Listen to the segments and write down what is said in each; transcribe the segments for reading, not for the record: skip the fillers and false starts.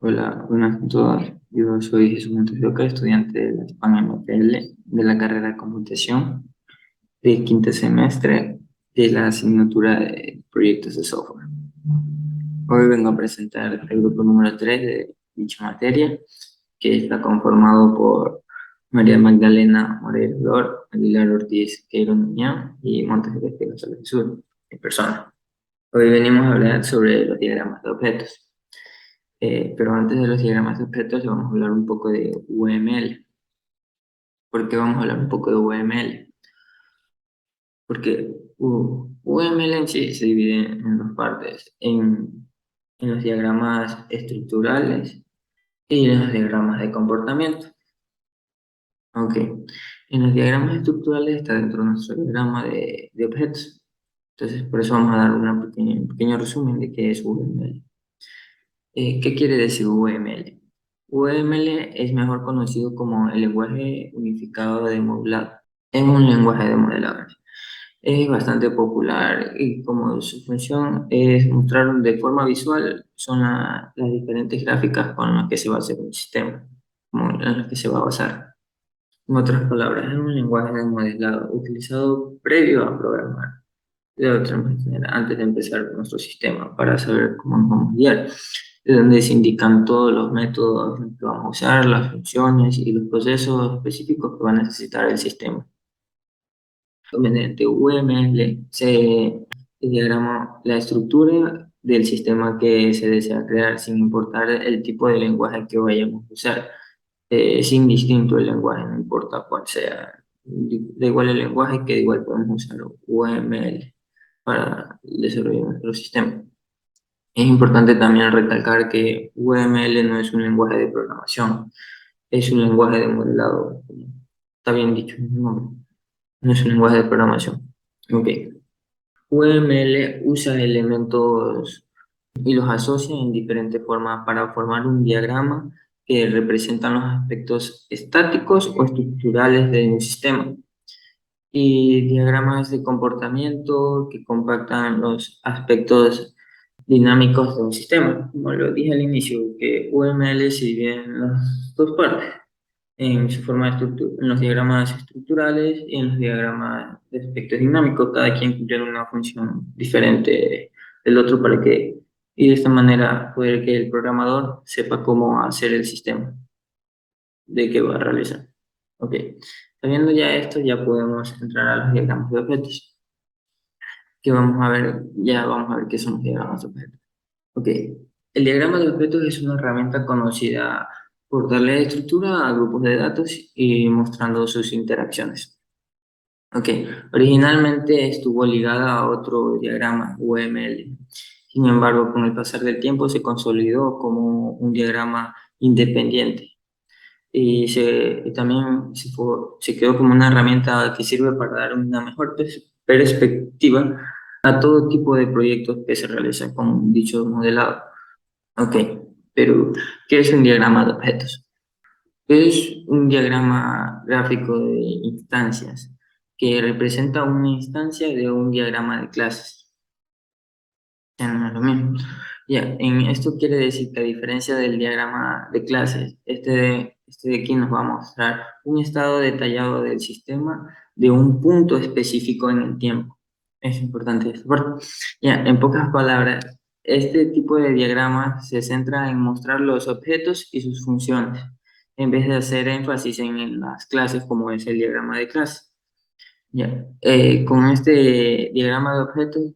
Hola, buenas a todos. Yo soy Jesús Montes de Oca, estudiante de la Hispana MPL de la carrera de computación de quinto semestre de la asignatura de proyectos de software. Hoy vengo a presentar el grupo número 3 de dicha materia, que está conformado por María Magdalena Moreira Lor, Aguilar Ortiz Queiro Nuñán y Montes de Oca González Sur, en persona. Hoy venimos a hablar sobre los diagramas de objetos. Pero antes de los diagramas de objetos, vamos a hablar un poco de UML. ¿Por qué vamos a hablar un poco de UML? Porque UML en sí se divide en dos partes, en los diagramas estructurales y en los diagramas de comportamiento. Ok, en los diagramas estructurales está dentro de nuestro diagrama de objetos. Entonces, por eso vamos a dar un pequeño resumen de qué es UML. ¿Qué quiere decir UML? UML es mejor conocido como el lenguaje unificado de modelado. Es un lenguaje de modelado. Es bastante popular y como su función es mostrar de forma visual son las diferentes gráficas con las que se va a hacer un sistema, como en las que se va a basar. En otras palabras, es un lenguaje de modelado utilizado previo a programar de otra manera, antes de empezar nuestro sistema, para saber cómo nos vamos a guiar, de donde se indican todos los métodos que vamos a usar, las funciones y los procesos específicos que va a necesitar el sistema. Mediante UML se diagrama la estructura del sistema que se desea crear, sin importar el tipo de lenguaje que vayamos a usar. Es indistinto el lenguaje, no importa cuál sea. Da igual el lenguaje, que igual podemos usar UML para el desarrollo de nuestro sistema. Es importante también recalcar que UML no es un lenguaje de programación, es un lenguaje de modelado, como está bien dicho en el nombre, no es un lenguaje de programación. Ok. UML usa elementos y los asocia en diferentes formas para formar un diagrama que representan los aspectos estáticos o estructurales de un sistema, y diagramas de comportamiento que compactan los aspectos dinámicos de un sistema. Como lo dije al inicio, que UML se divide en las dos partes, en su forma de en los diagramas estructurales y en los diagramas de aspectos dinámicos, cada quien cumple una función diferente del otro y de esta manera poder que el programador sepa cómo hacer el sistema de que va a realizar. Ok, sabiendo ya esto, ya podemos entrar a los diagramas de objetos, que vamos a ver, ya vamos a ver qué son los diagramas de objetos. Ok, el diagrama de objetos es una herramienta conocida por darle estructura a grupos de datos y mostrando sus interacciones. Ok, originalmente estuvo ligada a otro diagrama UML. Sin embargo, con el pasar del tiempo se consolidó como un diagrama independiente y también se quedó como una herramienta que sirve para dar una mejor perspectiva a todo tipo de proyectos que se realizan con dicho modelado. Ok, pero ¿qué es un diagrama de objetos? Es un diagrama gráfico de instancias que representa una instancia de un diagrama de clases. Ya no es lo mismo. Ya, en esto quiere decir que a diferencia del diagrama de clases, este de aquí nos va a mostrar un estado detallado del sistema de un punto específico en el tiempo. Es importante esta parte. Ya, en pocas palabras, este tipo de diagrama se centra en mostrar los objetos y sus funciones, en vez de hacer énfasis en las clases como es el diagrama de clases. Ya, con este diagrama de objetos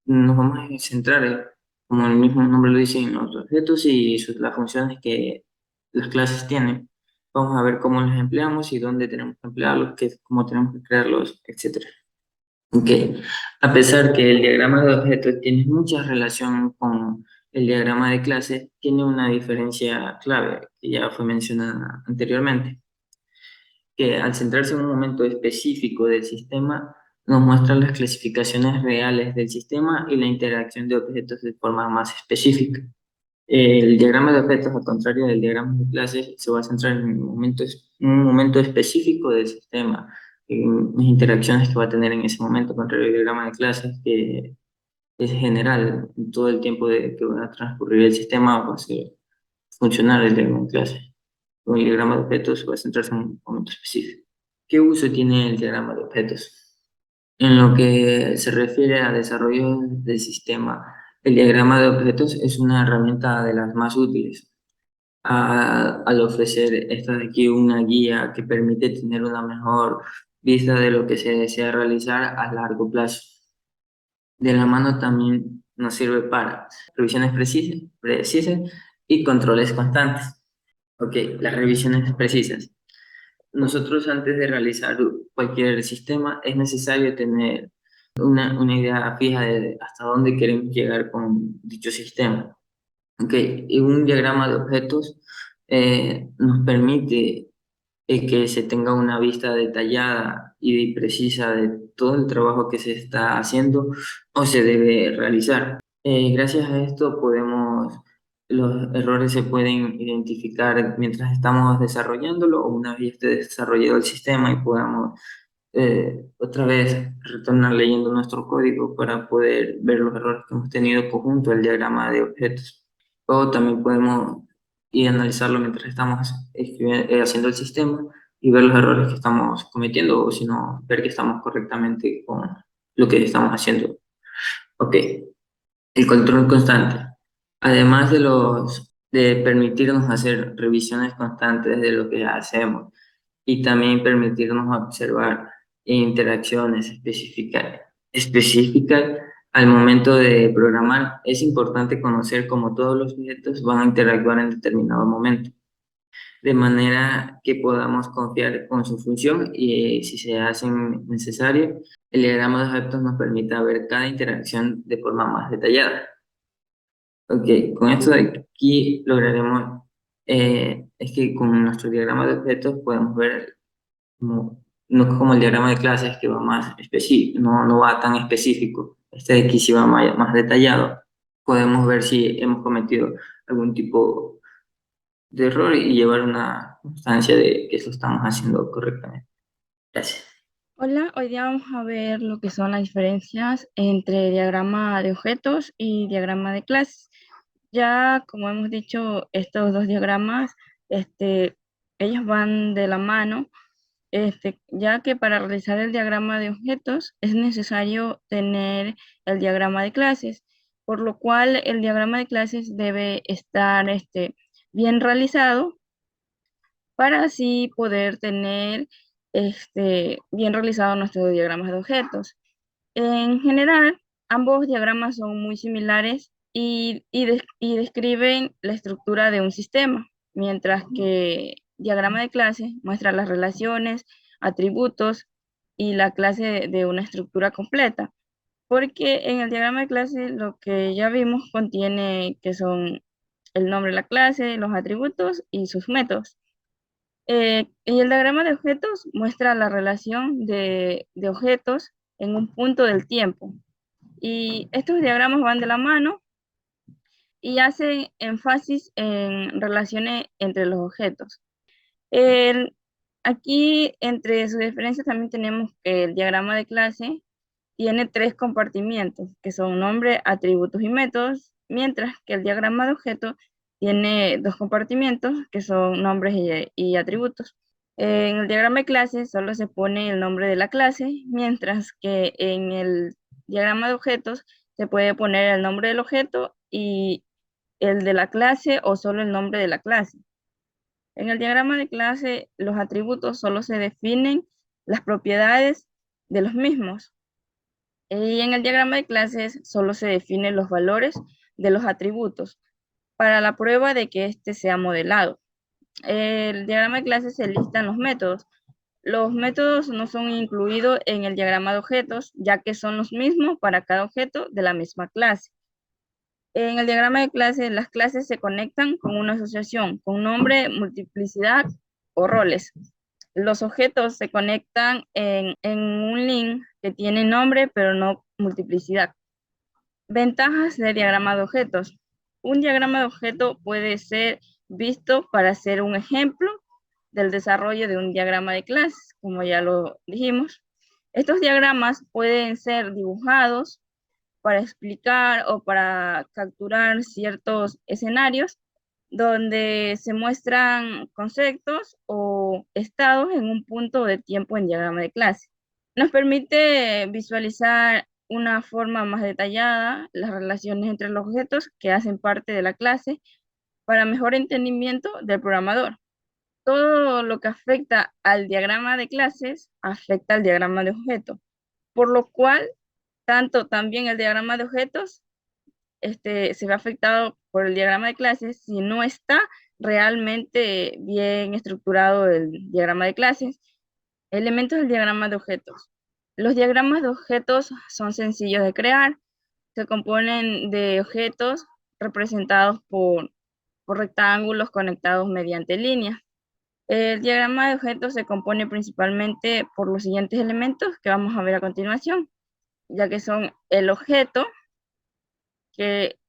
nos vamos a centrar, como el mismo nombre lo dice, en los objetos y las funciones que las clases tienen. Vamos a ver cómo los empleamos y dónde tenemos que emplearlos, cómo tenemos que crearlos, etcétera. Ok, a pesar que el diagrama de objetos tiene mucha relación con el diagrama de clases, tiene una diferencia clave que ya fue mencionada anteriormente, que al centrarse en un momento específico del sistema, nos muestra las clasificaciones reales del sistema y la interacción de objetos de forma más específica. El diagrama de objetos, al contrario del diagrama de clases, se va a centrar en un momento específico del sistema, en las interacciones que va a tener en ese momento, contrario al diagrama de clases, que es general, en todo el tiempo que va a transcurrir el sistema, va a ser funcionar el diagrama de clase. Un diagrama de objetos va a centrarse en un momento específico. ¿Qué uso tiene el diagrama de objetos? En lo que se refiere a desarrollo del sistema, el diagrama de objetos es una herramienta de las más útiles al ofrecer esta de aquí una guía que permite tener una mejor vista de lo que se desea realizar a largo plazo. De la mano también nos sirve para revisiones precisas y controles constantes. Ok, las revisiones precisas. Nosotros antes de realizar cualquier sistema es necesario tener una idea fija de hasta dónde queremos llegar con dicho sistema. Ok, y un diagrama de objetos nos permite que se tenga una vista detallada y precisa de todo el trabajo que se está haciendo o se debe realizar. Gracias a esto los errores se pueden identificar mientras estamos desarrollándolo o una vez ya esté desarrollado el sistema y podamos otra vez retornar leyendo nuestro código para poder ver los errores que hemos tenido conjunto al diagrama de objetos. O también podemos ir a analizarlo mientras estamos haciendo el sistema y ver los errores que estamos cometiendo o si no, ver que estamos correctamente con lo que estamos haciendo. Ok, el control constante. Además de permitirnos hacer revisiones constantes de lo que hacemos y también permitirnos observar interacciones específicas al momento de programar, es importante conocer cómo todos los objetos van a interactuar en determinado momento, de manera que podamos confiar con su función y si se hacen necesario, el diagrama de objetos nos permita ver cada interacción de forma más detallada. Ok, con esto de aquí lograremos, es que con nuestro diagrama de objetos podemos ver no como el diagrama de clases que va más específico, no va tan específico. Este de aquí sí va más detallado. Podemos ver si hemos cometido algún tipo de error y llevar una constancia de que eso estamos haciendo correctamente. Gracias. Hola, hoy día vamos a ver lo que son las diferencias entre diagrama de objetos y diagrama de clases. Ya como hemos dicho, estos dos diagramas, ellos van de la mano, ya que para realizar el diagrama de objetos es necesario tener el diagrama de clases, por lo cual el diagrama de clases debe estar bien realizado para así poder tener bien realizado nuestros diagramas de objetos. En general, ambos diagramas son muy similares y describen la estructura de un sistema, mientras que diagrama de clase muestra las relaciones, atributos y la clase de una estructura completa, porque en el diagrama de clase lo que ya vimos contiene que son el nombre de la clase, los atributos y sus métodos. Y el diagrama de objetos muestra la relación de objetos en un punto del tiempo. Y estos diagramas van de la mano y hacen énfasis en relaciones entre los objetos. El- Aquí, entre sus diferencias, también tenemos que el diagrama de clase tiene tres compartimientos, que son nombre, atributos y métodos, mientras que el diagrama de objeto tiene dos compartimientos, que son nombres y atributos. En el diagrama de clase solo se pone el nombre de la clase, mientras que en el diagrama de objetos se puede poner el nombre del objeto y el de la clase o solo el nombre de la clase. En el diagrama de clase, los atributos solo se definen las propiedades de los mismos. Y en el diagrama de clases solo se definen los valores de los atributos para la prueba de que éste sea modelado. El diagrama de clases se listan los métodos. Los métodos no son incluidos en el diagrama de objetos, ya que son los mismos para cada objeto de la misma clase. En el diagrama de clase, las clases se conectan con una asociación, con nombre, multiplicidad o roles. Los objetos se conectan en un link que tiene nombre, pero no multiplicidad. Ventajas del diagrama de objetos. Un diagrama de objeto puede ser visto para hacer un ejemplo del desarrollo de un diagrama de clases, como ya lo dijimos. Estos diagramas pueden ser dibujados para explicar o para capturar ciertos escenarios donde se muestran conceptos o estados en un punto de tiempo en diagrama de clase. Nos permite visualizar una forma más detallada las relaciones entre los objetos que hacen parte de la clase para mejor entendimiento del programador. Todo lo que afecta al diagrama de clases afecta al diagrama de objetos, por lo cual tanto también el diagrama de objetos se ve afectado por el diagrama de clases si no está realmente bien estructurado el diagrama de clases. Elementos del diagrama de objetos. Los diagramas de objetos son sencillos de crear, se componen de objetos representados por rectángulos conectados mediante líneas. El diagrama de objetos se compone principalmente por los siguientes elementos que vamos a ver a continuación, ya que son el objeto, que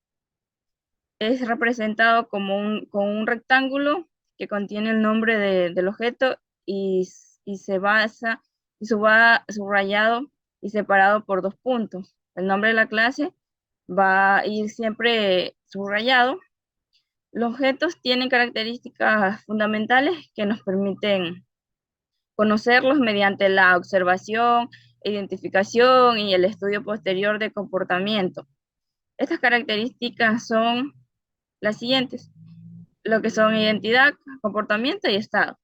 es representado como con un rectángulo que contiene el nombre del objeto y se basa y va subrayado y separado por dos puntos. El nombre de la clase va a ir siempre subrayado. Los objetos tienen características fundamentales que nos permiten conocerlos mediante la observación, identificación y el estudio posterior de comportamiento. Estas características son las siguientes, lo que son identidad, comportamiento y estado.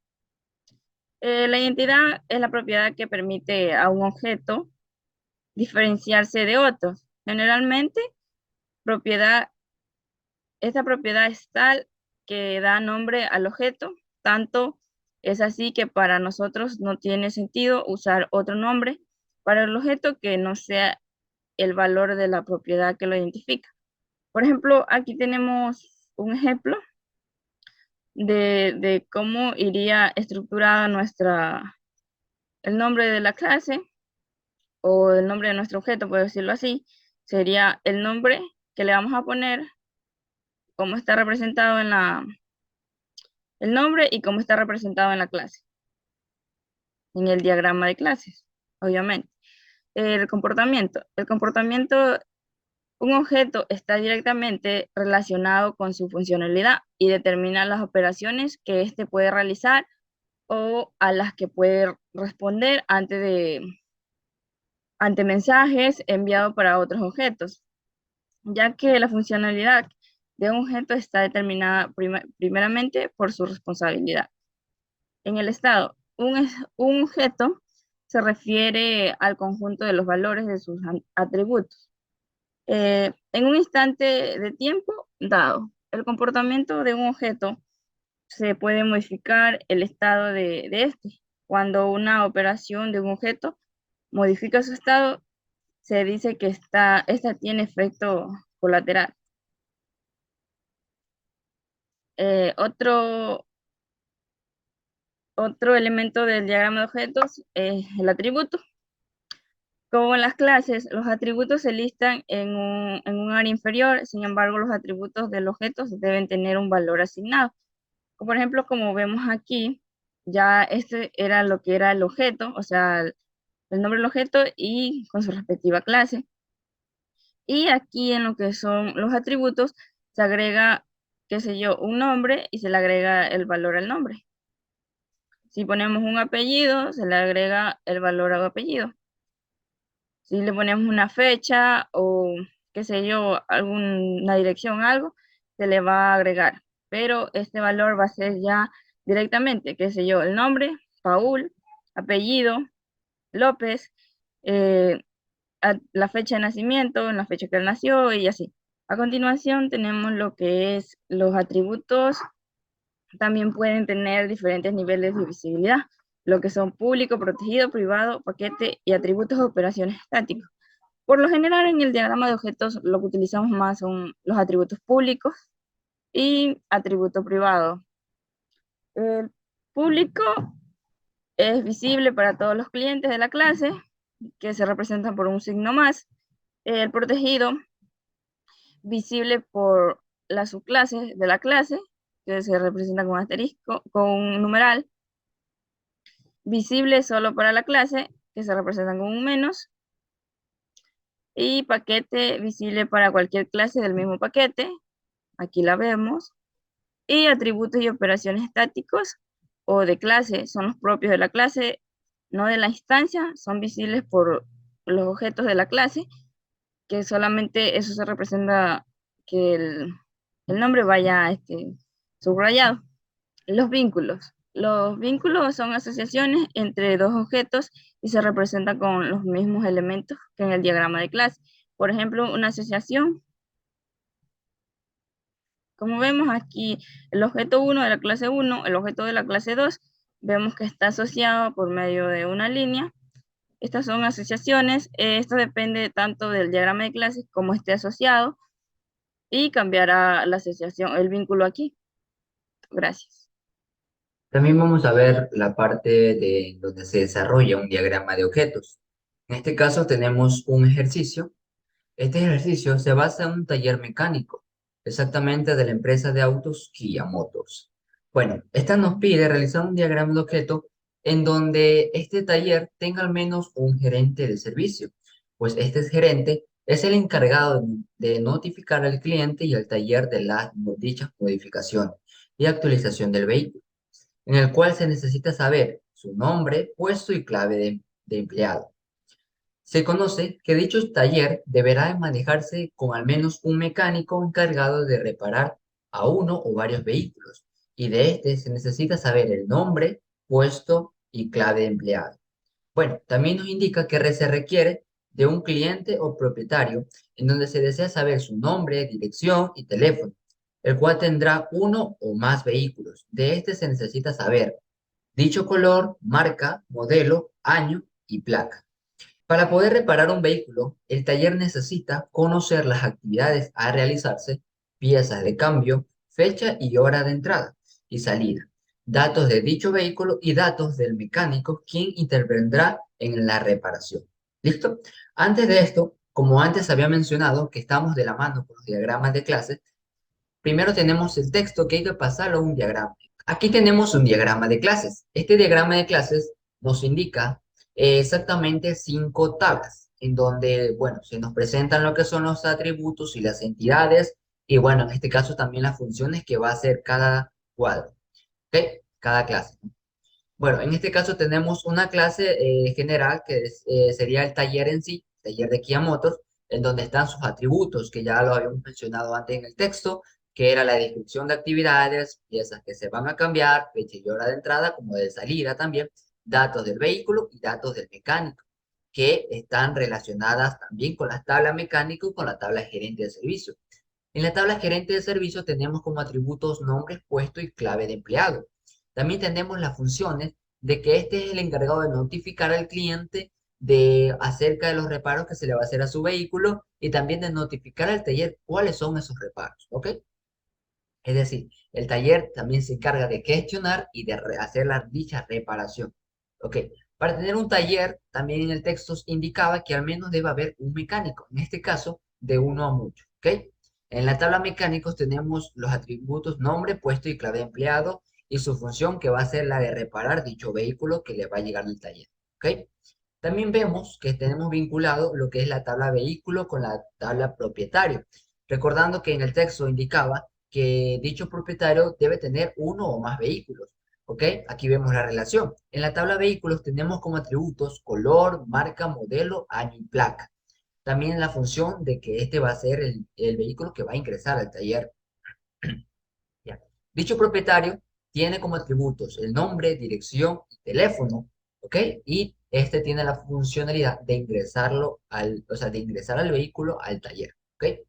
La identidad es la propiedad que permite a un objeto diferenciarse de otros. Generalmente, esta propiedad es tal que da nombre al objeto, tanto es así que para nosotros no tiene sentido usar otro nombre para el objeto que no sea el valor de la propiedad que lo identifica. Por ejemplo, aquí tenemos un ejemplo de cómo iría estructurada el nombre de la clase o el nombre de nuestro objeto, por decirlo así, sería el nombre que le vamos a poner, cómo está representado el nombre y cómo está representado en la clase, en el diagrama de clases, obviamente. El comportamiento. El comportamiento, un objeto está directamente relacionado con su funcionalidad y determina las operaciones que éste puede realizar o a las que puede responder ante mensajes enviados para otros objetos, ya que la funcionalidad de un objeto está determinada primeramente por su responsabilidad. En el estado, un objeto se refiere al conjunto de los valores de sus atributos. En un instante de tiempo dado, el comportamiento de un objeto se puede modificar el estado de este. Cuando una operación de un objeto modifica su estado, se dice que esta tiene efecto colateral. Otro elemento del diagrama de objetos es el atributo. Como en las clases, los atributos se listan en un área inferior, sin embargo, los atributos del objeto deben tener un valor asignado. Por ejemplo, como vemos aquí, ya este era lo que era el objeto, o sea, el nombre del objeto y con su respectiva clase. Y aquí en lo que son los atributos, se agrega, qué sé yo, un nombre y se le agrega el valor al nombre. Si ponemos un apellido, se le agrega el valor al apellido. Si le ponemos una fecha o, qué sé yo, alguna dirección, algo, se le va a agregar. Pero este valor va a ser ya directamente, qué sé yo, el nombre, Paul, apellido, López, eh, la fecha de nacimiento, en la fecha que él nació y así. A continuación tenemos lo que es los atributos. También pueden tener diferentes niveles de visibilidad, lo que son público, protegido, privado, paquete y atributos de operaciones estáticos. Por lo general, en el diagrama de objetos lo que utilizamos más son los atributos públicos y atributo privado. El público es visible para todos los clientes de la clase, que se representan por un signo más. El protegido, visible por las subclases de la clase, que se representan con asterisco, con un numeral. Visible solo para la clase, que se representan con un menos. Y paquete visible para cualquier clase del mismo paquete. Aquí la vemos. Y atributos y operaciones estáticos o de clase son los propios de la clase, no de la instancia, son visibles por los objetos de la clase, que solamente eso se representa que el nombre vaya subrayado. Los vínculos. Los vínculos son asociaciones entre dos objetos y se representan con los mismos elementos que en el diagrama de clase. Por ejemplo, una asociación, como vemos aquí, el objeto 1 de la clase 1, el objeto de la clase 2, vemos que está asociado por medio de una línea. Estas son asociaciones. Esto depende tanto del diagrama de clase como esté asociado y cambiará la asociación, el vínculo aquí. Gracias. También vamos a ver la parte de donde se desarrolla un diagrama de objetos. En este caso tenemos un ejercicio. Este ejercicio se basa en un taller mecánico, exactamente de la empresa de autos Kia Motors. Bueno, esta nos pide realizar un diagrama de objeto en donde este taller tenga al menos un gerente de servicio, pues este gerente es el encargado de notificar al cliente y al taller de las dichas modificaciones y actualización del vehículo, en el cual se necesita saber su nombre, puesto y clave de empleado. Se conoce que dicho taller deberá manejarse con al menos un mecánico encargado de reparar a uno o varios vehículos, y de este se necesita saber el nombre, puesto y clave de empleado. Bueno, también nos indica que se requiere de un cliente o propietario en donde se desea saber su nombre, dirección y teléfono, el cual tendrá uno o más vehículos. De este se necesita saber dicho color, marca, modelo, año y placa. Para poder reparar un vehículo, el taller necesita conocer las actividades a realizarse, piezas de cambio, fecha y hora de entrada y salida, datos de dicho vehículo y datos del mecánico quien intervendrá en la reparación. ¿Listo? Antes de esto, como antes había mencionado que estamos de la mano con los diagramas de clase, primero tenemos el texto que hay que pasarlo a un diagrama. Aquí tenemos un diagrama de clases. Este diagrama de clases nos indica exactamente 5 tablas, en donde, bueno, se nos presentan lo que son los atributos y las entidades, y bueno, en este caso también las funciones que va a hacer cada cuadro, ¿ok? Cada clase. Bueno, en este caso tenemos una clase general sería el taller en sí, taller de Kia Motors, en donde están sus atributos, que ya lo habíamos mencionado antes en el texto, que era la descripción de actividades, piezas que se van a cambiar, fecha y hora de entrada, como de salida también, datos del vehículo y datos del mecánico, que están relacionadas también con la tabla mecánico y con la tabla gerente de servicio. En la tabla gerente de servicio tenemos como atributos nombres, puesto y clave de empleado. También tenemos las funciones de que este es el encargado de notificar al cliente acerca de los reparos que se le va a hacer a su vehículo y también de notificar al taller cuáles son esos reparos, ¿ok? Es decir, el taller también se encarga de gestionar y de hacer la dicha reparación, ¿ok? Para tener un taller, también en el texto indicaba que al menos debe haber un mecánico, en este caso de uno a mucho, ¿ok? En la tabla mecánicos tenemos los atributos nombre, puesto y clave de empleado y su función que va a ser la de reparar dicho vehículo que le va a llegar del taller, ¿ok? También vemos que tenemos vinculado lo que es la tabla vehículo con la tabla propietario, recordando que en el texto indicaba que dicho propietario debe tener uno o más vehículos, ¿ok? Aquí vemos la relación. En la tabla vehículos tenemos como atributos color, marca, modelo, año y placa. También la función de que este va a ser el vehículo que va a ingresar al taller. Ya. Dicho propietario tiene como atributos el nombre, dirección y teléfono, ¿ok? Y este tiene la funcionalidad de ingresarlo o sea, de ingresar al vehículo al taller, ¿ok?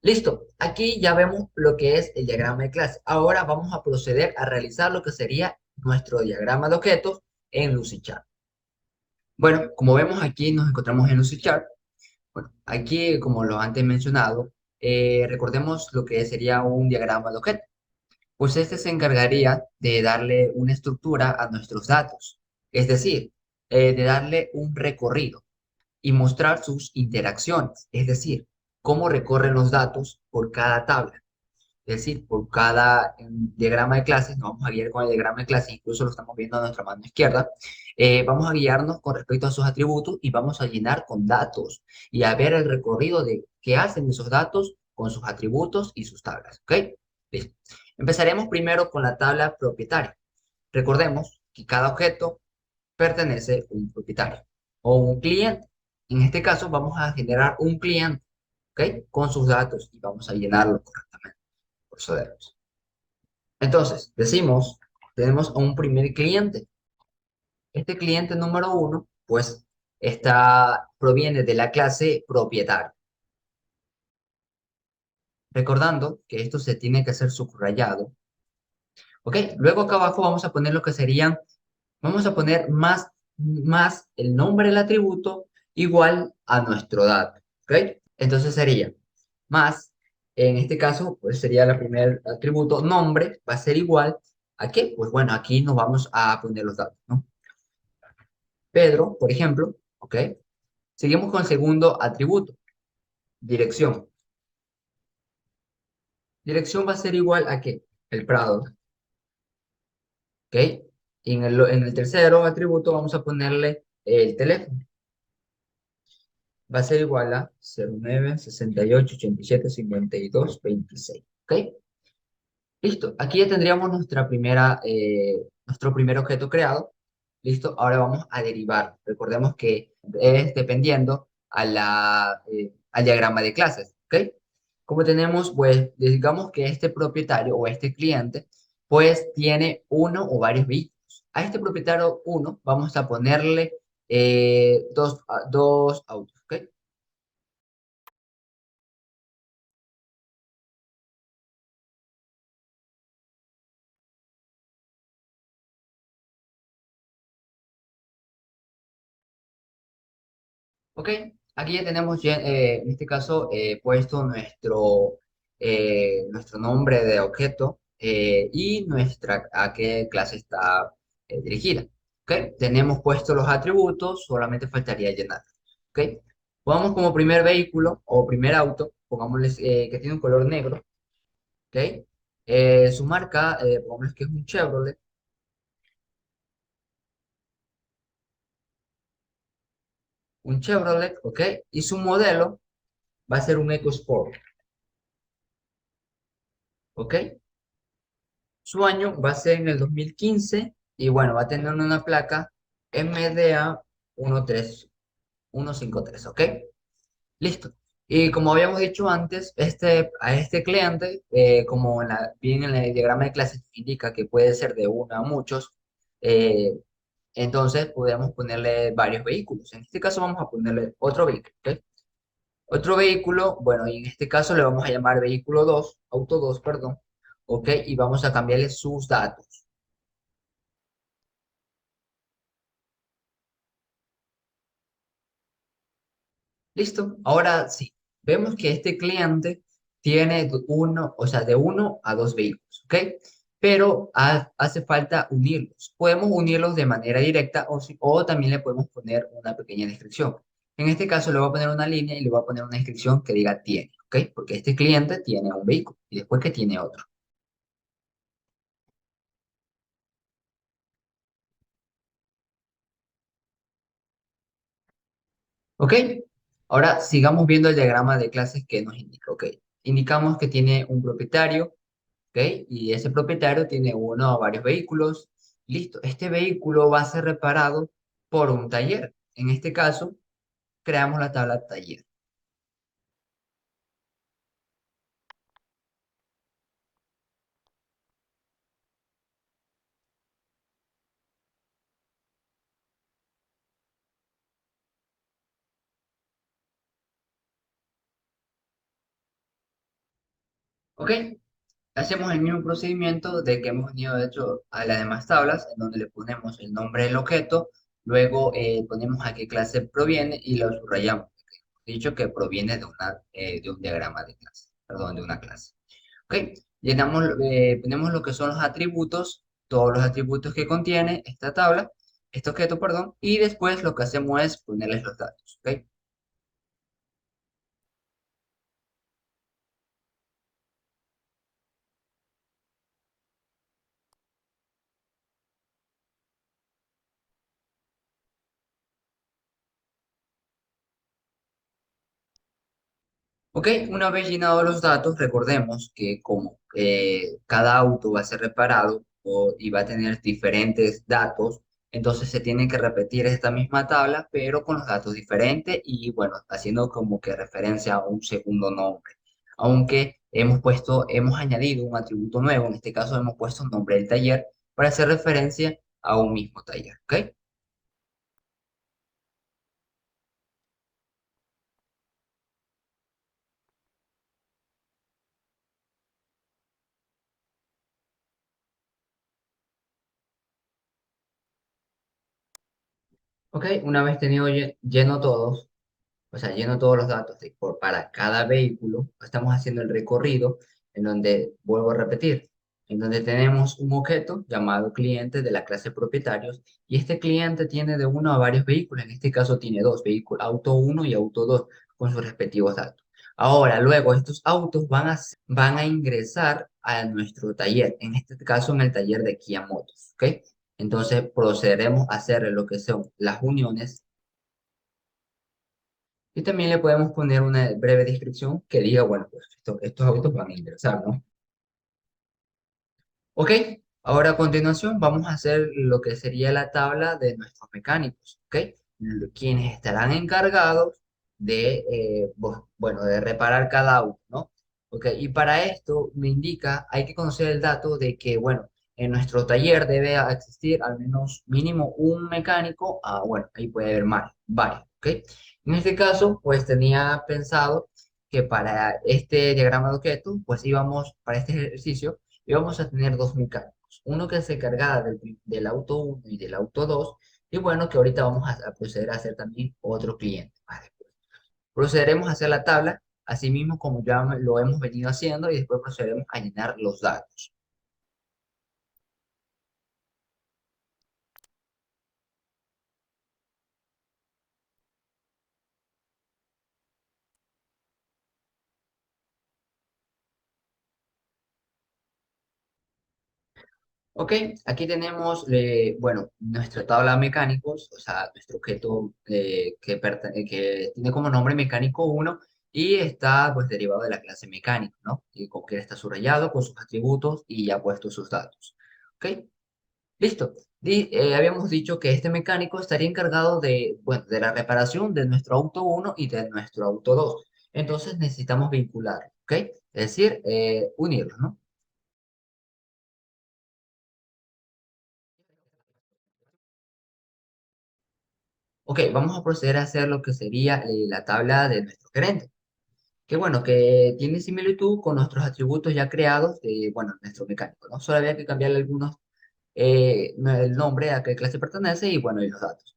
Listo, aquí ya vemos lo que es el diagrama de clase. Ahora vamos a proceder a realizar lo que sería nuestro diagrama de objetos en Lucidchart. Bueno, como vemos aquí nos encontramos en Lucidchart. Bueno, aquí, como lo antes mencionado, recordemos lo que sería un diagrama de objetos. Pues este se encargaría de darle una estructura a nuestros datos, es decir, de darle un recorrido y mostrar sus interacciones, es decir, cómo recorren los datos por cada tabla. Es decir, por cada diagrama de clases, nos vamos a guiar con el diagrama de clases, incluso lo estamos viendo a nuestra mano izquierda, vamos a guiarnos con respecto a sus atributos y vamos a llenar con datos y a ver el recorrido de qué hacen esos datos con sus atributos y sus tablas, ¿ok? Listo. Empezaremos primero con la tabla propietaria. Recordemos que cada objeto pertenece a un propietario o un cliente. En este caso vamos a generar un cliente, ¿ok? Con sus datos y vamos a llenarlo correctamente. Procedemos. Entonces, decimos, tenemos a un primer cliente. Este cliente número uno, pues, proviene de la clase propietario. Recordando que esto se tiene que hacer subrayado. ¿Ok? Luego acá abajo vamos a poner lo que serían, vamos a poner más el nombre del atributo igual a nuestro dato. ¿Ok? Entonces sería más, en este caso, pues sería el primer atributo, nombre, va a ser igual a qué? Pues bueno, aquí nos vamos a poner los datos, ¿no? Pedro, por ejemplo, ¿ok? Seguimos con el segundo atributo, dirección. Dirección va a ser igual a qué? El Prado, ¿ok? Y en el tercero atributo vamos a ponerle el teléfono. Va a ser igual a 09 68 87 52 26, ¿ok? Listo, aquí ya tendríamos nuestro primer objeto creado. Listo, ahora vamos a derivar. Recordemos que es dependiendo al diagrama de clases, ¿ok? Como tenemos, pues, digamos que este propietario o este cliente, pues, tiene uno o varios vehículos. A este propietario uno vamos a ponerle dos autos, ¿ok? Ok, aquí ya tenemos, en este caso, puesto nuestro nombre de objeto y a qué clase está dirigida. Ok, tenemos puestos los atributos, solamente faltaría llenar. Ok, pongamos como primer vehículo o primer auto, pongámosles que tiene un color negro. Ok, su marca, pongámosles que es un Chevrolet, ok, y su modelo va a ser un EcoSport. ¿Ok? Su año va a ser en el 2015 y bueno, va a tener una placa MDA 13153, ¿ok? Listo. Y como habíamos dicho antes, a este cliente, como bien en el diagrama de clases indica que puede ser de uno a muchos, eh, entonces podemos ponerle varios vehículos. En este caso vamos a ponerle otro vehículo, ¿ok? Otro vehículo, bueno, y en este caso le vamos a llamar vehículo 2, auto 2, perdón, ¿ok? Y vamos a cambiarle sus datos. ¿Listo? Ahora sí, vemos que este cliente tiene uno, o sea, de uno a dos vehículos, ¿ok? Pero hace falta unirlos. Podemos unirlos de manera directa o también le podemos poner una pequeña descripción. En este caso le voy a poner una línea y le voy a poner una descripción que diga tiene, ¿ok? Porque este cliente tiene un vehículo y después que tiene otro. ¿Ok? Ahora sigamos viendo el diagrama de clases que nos indica. ¿Ok? Indicamos que tiene un propietario, ¿ok? Y ese propietario tiene uno o varios vehículos. Listo. Este vehículo va a ser reparado por un taller. En este caso, creamos la tabla taller. ¿Ok? Hacemos el mismo procedimiento de que hemos venido de hecho a las demás tablas, en donde le ponemos el nombre del objeto, luego ponemos a qué clase proviene y lo subrayamos. Dicho que proviene de un diagrama de clase, perdón, de una clase. ¿Ok? Ponemos lo que son los atributos, todos los atributos que contiene esta tabla, este objeto, perdón, y después lo que hacemos es ponerles los datos. ¿Ok? Ok, una vez llenados los datos, recordemos que como cada auto va a ser reparado y va a tener diferentes datos, entonces se tiene que repetir esta misma tabla, pero con los datos diferentes y bueno, haciendo como que referencia a un segundo nombre. Aunque hemos añadido un atributo nuevo, en este caso hemos puesto nombre del taller para hacer referencia a un mismo taller, ¿ok? Ok, una vez tenido lleno todos. O sea, lleno todos los datos para cada vehículo, estamos haciendo el recorrido en donde, vuelvo a repetir, en donde tenemos un objeto llamado cliente de la clase propietarios y este cliente tiene de uno a varios vehículos, en este caso tiene dos vehículos, auto uno y auto 2 con sus respectivos datos. Ahora, luego estos autos van a ingresar a nuestro taller, en este caso en el taller de Kia Motors, ¿ok? Entonces procederemos a hacer lo que son las uniones y también le podemos poner una breve descripción que diga, bueno, pues estos autos van a ingresar, ¿no? Ok, ahora a continuación vamos a hacer lo que sería la tabla de nuestros mecánicos, ¿ok? Quienes estarán encargados de, bueno, de reparar cada auto, ¿no? Ok, y para esto me indica, hay que conocer el dato de que, bueno, en nuestro taller debe existir al menos mínimo un mecánico, bueno, ahí puede haber más, varios, ¿ok? En este caso, pues tenía pensado que para este diagrama de objetos, pues íbamos, para este ejercicio, y vamos a tener dos mecánicos. Uno que se encargara del auto uno y del auto 2 y bueno, que ahorita vamos a proceder a hacer también otro cliente. Vale, pues. Procederemos a hacer la tabla, así mismo como ya lo hemos venido haciendo, y después procederemos a llenar los datos. Ok, aquí tenemos, bueno, nuestra tabla de mecánicos, o sea, nuestro objeto que tiene como nombre mecánico uno y está pues derivado de la clase mecánico, ¿no? Y como que está subrayado con sus atributos y ya puesto sus datos. Ok, listo. Habíamos dicho que este mecánico estaría encargado de, bueno, de la reparación de nuestro auto uno y de nuestro auto 2. Entonces necesitamos vincular, ¿ok? Es decir, unirlos, ¿no? Ok, vamos a proceder a hacer lo que sería la tabla de nuestro gerente. Que bueno, que tiene similitud con nuestros atributos ya creados de, bueno, nuestro mecánico, ¿no? Solo había que cambiarle algunos, el nombre a qué clase pertenece y bueno, y los datos.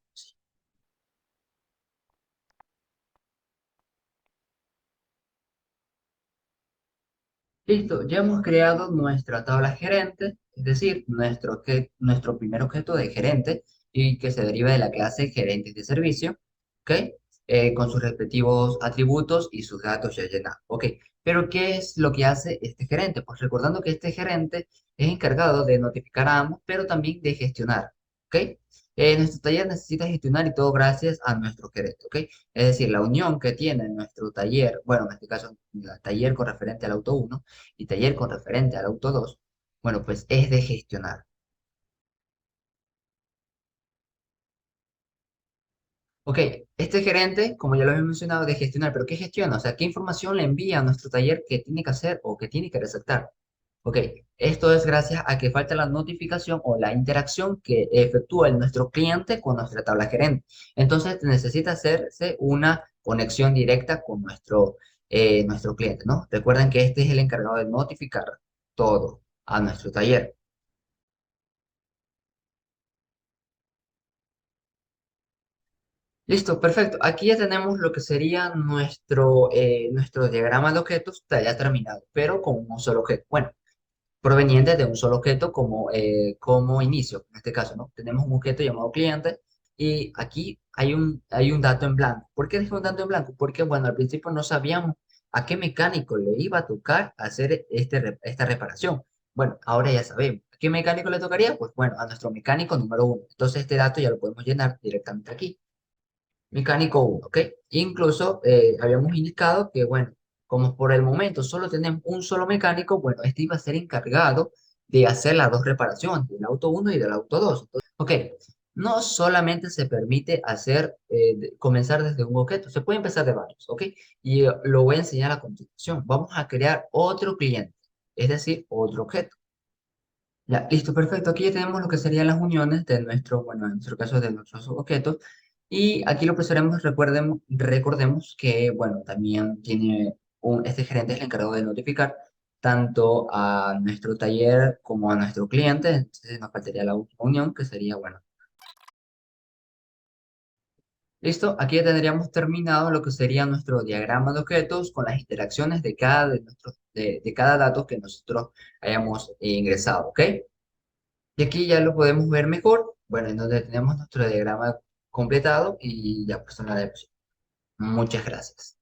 Listo, ya hemos creado nuestra tabla gerente, es decir, nuestro primer objeto de gerente y que se deriva de la clase gerentes de servicio, ¿ok? Con sus respectivos atributos y sus datos ya llenados, ¿ok? Pero ¿qué es lo que hace este gerente? Pues recordando que este gerente es encargado de notificar a ambos, pero también de gestionar, ¿ok? Nuestro taller necesita gestionar y todo gracias a nuestro gerente, ¿ok? Es decir, la unión que tiene nuestro taller, bueno, en este caso, el taller con referente al auto uno y taller con referente al auto 2 bueno, pues es de gestionar. Ok, este gerente, como ya lo hemos mencionado, de gestionar, pero ¿qué gestiona? O sea, ¿qué información le envía a nuestro taller que tiene que hacer o que tiene que resaltar? Ok, esto es gracias a que falta la notificación o la interacción que efectúa nuestro cliente con nuestra tabla gerente. Entonces necesita hacerse una conexión directa con nuestro cliente, ¿no? Recuerden que este es el encargado de notificar todo a nuestro taller. Listo, perfecto. Aquí ya tenemos lo que sería nuestro diagrama de objetos ya terminado, pero con un solo objeto. Bueno, proveniente de un solo objeto como inicio, en este caso, ¿no? Tenemos un objeto llamado cliente y aquí hay un dato en blanco. ¿Por qué dejé un dato en blanco? Porque, bueno, al principio no sabíamos a qué mecánico le iba a tocar hacer esta reparación. Bueno, ahora ya sabemos. ¿A qué mecánico le tocaría? Pues bueno, a nuestro mecánico número uno. Entonces este dato ya lo podemos llenar directamente aquí. Mecánico uno, ¿ok? Incluso habíamos indicado que, bueno, como por el momento solo tenemos un solo mecánico, bueno, este iba a ser encargado de hacer las dos reparaciones, del auto uno y del auto 2. Entonces, ok, no solamente se permite hacer, comenzar desde un objeto, se puede empezar de varios, ¿ok? Y lo voy a enseñar a continuación. Vamos a crear otro cliente, es decir, otro objeto. Ya, listo, perfecto. Aquí ya tenemos lo que serían las uniones de nuestro, bueno, en nuestro caso de nuestros objetos. Y aquí lo que haremos, recordemos que, bueno, también tiene este gerente es el encargado de notificar tanto a nuestro taller como a nuestro cliente. Entonces nos faltaría la última unión, que sería, bueno, listo. Aquí ya tendríamos terminado lo que sería nuestro diagrama de objetos con las interacciones de cada dato que nosotros hayamos ingresado, ¿ok? Y aquí ya lo podemos ver mejor, bueno, en donde tenemos nuestro diagrama completado y ya pues una de Muchas gracias.